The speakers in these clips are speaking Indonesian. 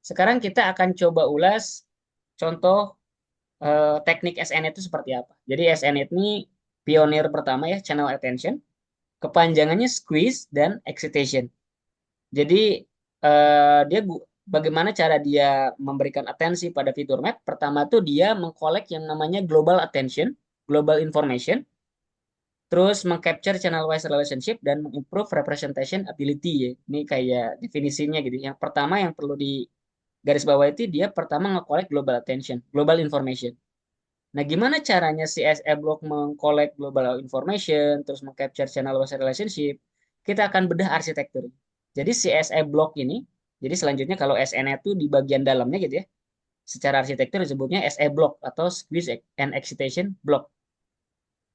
Sekarang kita akan coba ulas contoh teknik SN itu seperti apa. Jadi SN ini pionir pertama ya, channel attention. Kepanjangannya squeeze dan excitation. Jadi dia bagaimana cara dia memberikan atensi pada fitur map? Pertama tuh dia mengkolek yang namanya global attention, global information, terus mengcapture channel wise relationship dan mengimprove representation ability ya. Ini kayak definisinya gitu. Yang pertama yang perlu di garis bawah itu dia pertama nge-collect global attention, global information. Nah, gimana caranya si SE Block mengkolek global information, terus mengcapture channel wise relationship? Kita akan bedah arsitektur. Jadi si SE Block ini, jadi selanjutnya kalau SN itu di bagian dalamnya gitu ya, secara arsitektur disebutnya SE Block atau Squeeze and Excitation Block.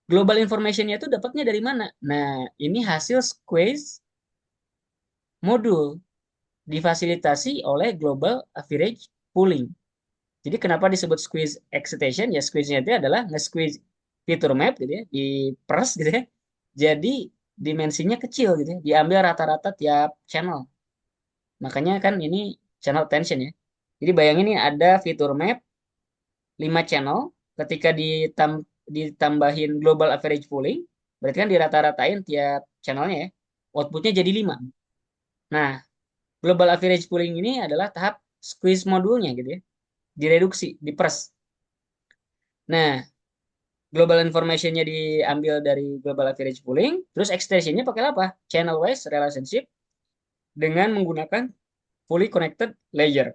Global information-nya itu dapatnya dari mana? Nah, ini hasil squeeze modul difasilitasi oleh global average pooling. Jadi kenapa disebut squeeze excitation? Ya squeeze-nya itu adalah nge-squeeze fitur map gitu ya, di press gitu ya. Jadi dimensinya kecil gitu ya, diambil rata-rata tiap channel. Makanya kan ini channel attention ya. Jadi bayangin nih ada fitur map 5 channel, ketika ditambahin global average pooling, berarti kan dirata-ratain tiap channelnya ya. Outputnya jadi 5. Nah, global average pooling ini adalah tahap squeeze modulnya gitu ya. Direduksi, diperes. Nah, global information-nya diambil dari global average pooling, terus extension-nya pakai apa? Channel wise relationship dengan menggunakan fully connected layer.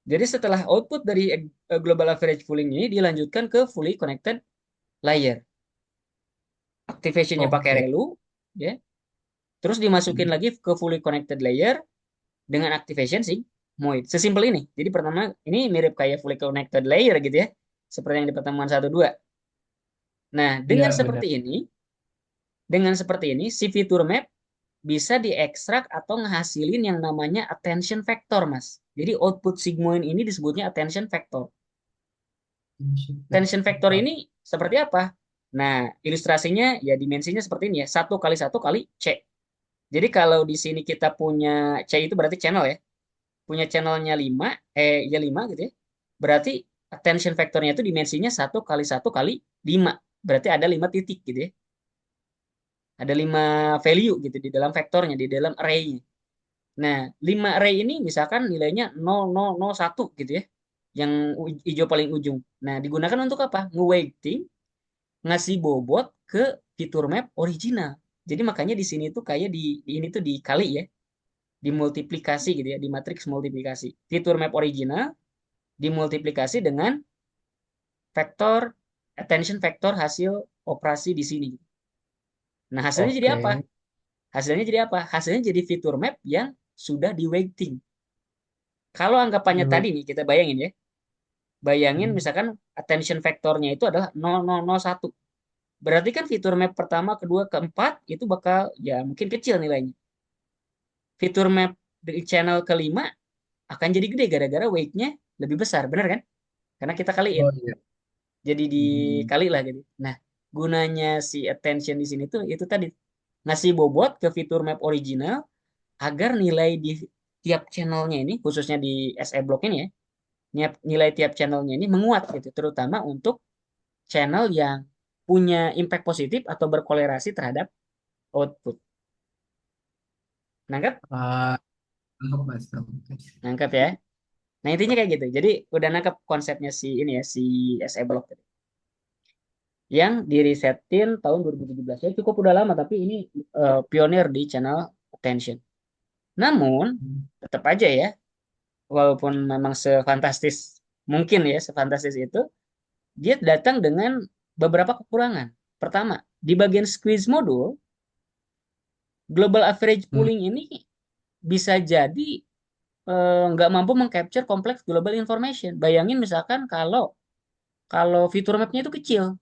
Jadi setelah output dari global average pooling ini dilanjutkan ke fully connected layer. Activation-nya pakai Oke. relu, ya. Terus dimasukin Hmm. lagi ke fully connected layer dengan activation sigmoid. Sesimpel ini. Jadi pertama ini mirip kayak fully connected layer gitu ya. Seperti yang di pertemuan 1 2. Nah, Iya benar. dengan seperti ini si fitur map bisa diekstrak atau ngehasilin yang namanya attention vector, Mas. Jadi output sigmoid ini disebutnya attention vector. Attention vector ini seperti apa? Nah, ilustrasinya ya dimensinya seperti ini ya. 1 kali 1 kali C. Jadi kalau di sini kita punya C itu berarti channel ya. Punya channelnya 5, ya 5 gitu ya. Berarti attention vectornya itu dimensinya 1 kali 1 kali 5. Berarti ada 5 titik gitu ya. Ada 5 value gitu di dalam vektornya, di dalam array-nya. Nah, 5 array ini misalkan nilainya 0001 gitu ya. Yang hijau paling ujung. Nah, digunakan untuk apa? Nge-weighting, ngasih bobot ke fitur map original. Jadi makanya di sini tuh kayak di ini tuh dikali ya, dimultiplikasi gitu ya, di matriks multiplikasi. Fitur map original dimultiplikasi dengan vektor attention vektor hasil operasi di sini. Nah, hasilnya jadi apa? Oke. Hasilnya jadi apa? Hasilnya jadi fitur map yang sudah di weighting. Kalau anggapannya Di- tadi nih kita bayangin ya. Bayangin Hmm. misalkan attention vektornya itu adalah 0001. Berarti kan fitur map pertama, kedua, keempat itu bakal ya mungkin kecil nilainya. Fitur map di channel kelima akan jadi gede gara-gara weight-nya lebih besar, benar kan? Karena kita kaliin. Oh iya. Jadi Hmm. dikali lah gitu. Nah, gunanya si attention di sini tuh itu tadi ngasih bobot ke fitur map original agar nilai di tiap channelnya ini khususnya di SE block ini ya, nilai tiap channelnya ini menguat gitu, terutama untuk channel yang punya impact positif atau berkolerasi terhadap output. Nangkep? Ah, nangkep, Mas. Nangkep. Nangkep ya. Nah, intinya kayak gitu. Jadi udah nangkep konsepnya si ini ya, si SE block tadi. Yang dirisetin tahun 2017. Ya cukup udah lama, tapi ini pionir di channel attention. Namun, Hmm. tetap aja ya, walaupun memang sefantastis mungkin ya, sefantastis itu, dia datang dengan beberapa kekurangan. Pertama, di bagian squeeze modul, global average Hmm. pooling ini bisa jadi nggak mampu mengcapture kompleks global information. Bayangin misalkan kalau kalau fitur mapnya itu kecil,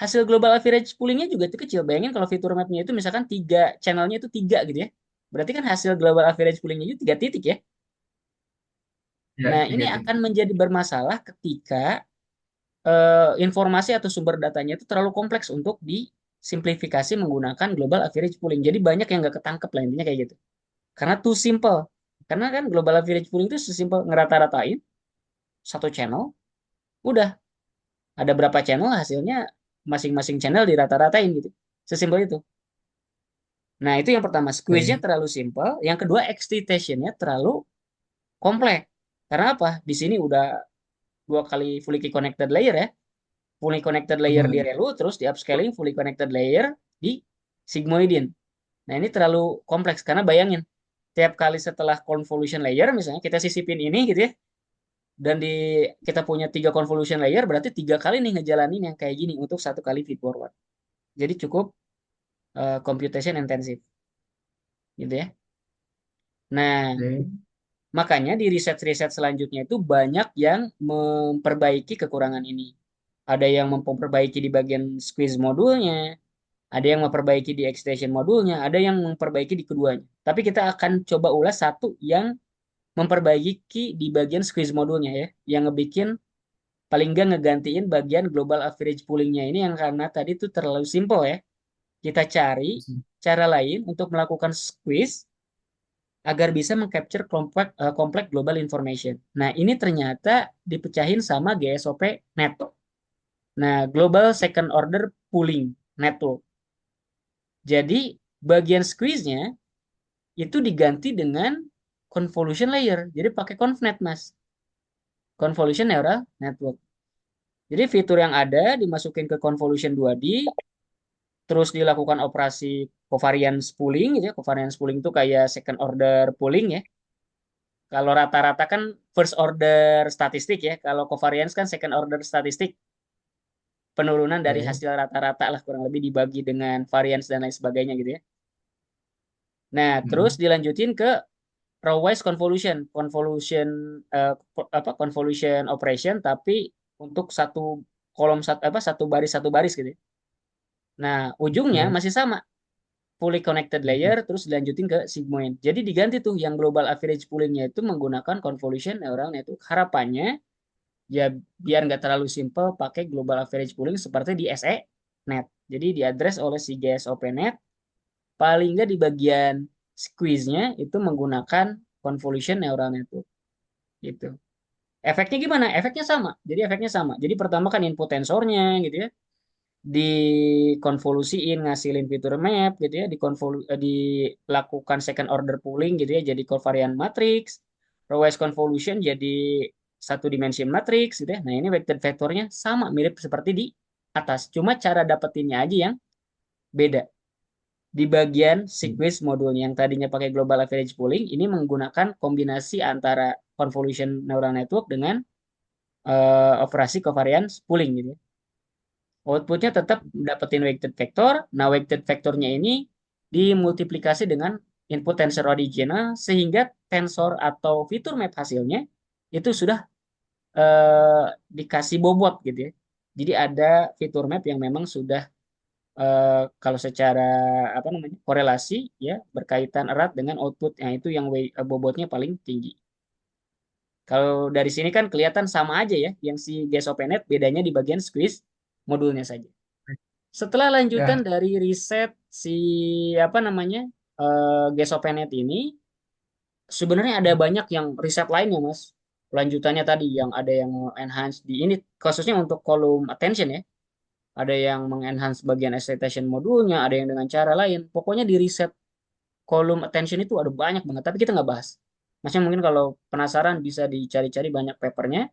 hasil global average poolingnya juga itu kecil. Bayangin kalau fitur mapnya itu misalkan tiga channelnya itu tiga gitu ya. Berarti kan hasil global average poolingnya itu 3 titik ya. Ya, Nah, ini tiga akan titik. menjadi bermasalah ketika informasi atau sumber datanya itu terlalu kompleks untuk disimplifikasi menggunakan global average pooling. Jadi banyak yang nggak ketangkep lah intinya kayak gitu. Karena too simple. Karena kan global average pooling itu sesimpel ngerata-ratain satu channel, udah ada berapa channel hasilnya masing-masing channel dirata-ratain gitu. Sesimpel itu. Nah, itu yang pertama, squeeze-nya Oke. terlalu simpel, yang kedua excitation-nya terlalu kompleks. Karena apa? Di sini udah dua kali fully connected layer ya. Fully connected layer di Hmm. relu, terus di upscaling fully connected layer di sigmoidin. Nah, ini terlalu kompleks karena bayangin, tiap kali setelah convolution layer, misalnya kita sisipin ini gitu ya, dan kita punya tiga convolution layer, berarti tiga kali nih ngejalanin yang kayak gini untuk satu kali feed forward. Jadi cukup computation intensif, gitu ya. Nah, Oke. makanya di riset-riset selanjutnya itu banyak yang memperbaiki kekurangan ini. Ada yang memperbaiki di bagian squeeze modulnya, ada yang memperbaiki di extension modulnya, ada yang memperbaiki di keduanya. Tapi kita akan coba ulas satu yang memperbaiki di bagian squeeze modulnya ya, yang ngebikin paling nggak ngegantiin bagian global average poolingnya ini yang karena tadi itu terlalu simple ya. Kita cari cara lain untuk melakukan squeeze agar bisa mengcapture kompleks global information. Nah, ini ternyata dipecahin sama GSOP network. Nah, Global Second Order Pooling Network. Jadi, bagian squeeze-nya itu diganti dengan convolution layer. Jadi pakai ConvNet, Mas. Convolution Neural Network. Jadi fitur yang ada dimasukin ke convolution 2D, terus dilakukan operasi covariance pooling gitu ya. Covariance pooling itu kayak second order pooling ya. Kalau rata-rata kan first order statistik ya. Kalau covariance kan second order statistik. Penurunan dari Oke. hasil rata-rata lah kurang lebih dibagi dengan variance dan lain sebagainya gitu ya. Nah, terus Hmm. dilanjutin ke row-wise convolution, eh, convolution operation tapi untuk satu kolom satu baris gitu ya. Nah, ujungnya Oke. masih sama, fully connected layer terus dilanjutin ke sigmoid. Jadi diganti tuh yang global average poolingnya itu menggunakan convolution neural network. Harapannya ya biar nggak terlalu simple pakai global average pooling seperti di SE net. Jadi diadres oleh si GSOP net paling nggak di bagian squeeze-nya itu menggunakan convolution neural network gitu. Efeknya gimana? Efeknya sama. Jadi efeknya sama. Jadi pertama kan input tensornya gitu ya, dikonvolusiin ngasilin fitur map gitu ya, dilakukan second order pooling gitu ya, jadi covariant matrix, row-wise convolution jadi satu dimensi matrix gitu ya. Nah, ini weighted vektornya sama mirip seperti di atas, cuma cara dapetinnya aja yang beda. Di bagian sequence modulnya yang tadinya pakai global average pooling, ini menggunakan kombinasi antara convolution neural network dengan operasi covariance pooling gitu ya. Outputnya tetap dapetin weighted vector. Nah, weighted vectornya ini dimultiplikasi dengan input tensor original sehingga tensor atau fitur map hasilnya itu sudah eh, dikasih bobot gitu ya. Jadi ada fitur map yang memang sudah kalau secara apa namanya korelasi ya berkaitan erat dengan output. Nah, itu yang bobotnya paling tinggi. Kalau dari sini kan kelihatan sama aja ya, yang si GSOPNet bedanya di bagian squeeze modulnya saja. Setelah lanjutan Ya. dari riset si apa namanya Gesopenet ini, sebenarnya ada banyak yang riset lainnya, Mas. Lanjutannya tadi yang ada yang enhance di ini khususnya untuk column attention ya. Ada yang mengenhance bagian excitation modulnya, ada yang dengan cara lain. Pokoknya di riset column attention itu ada banyak banget, tapi kita nggak bahas. Maksudnya mungkin kalau penasaran bisa dicari-cari banyak papernya.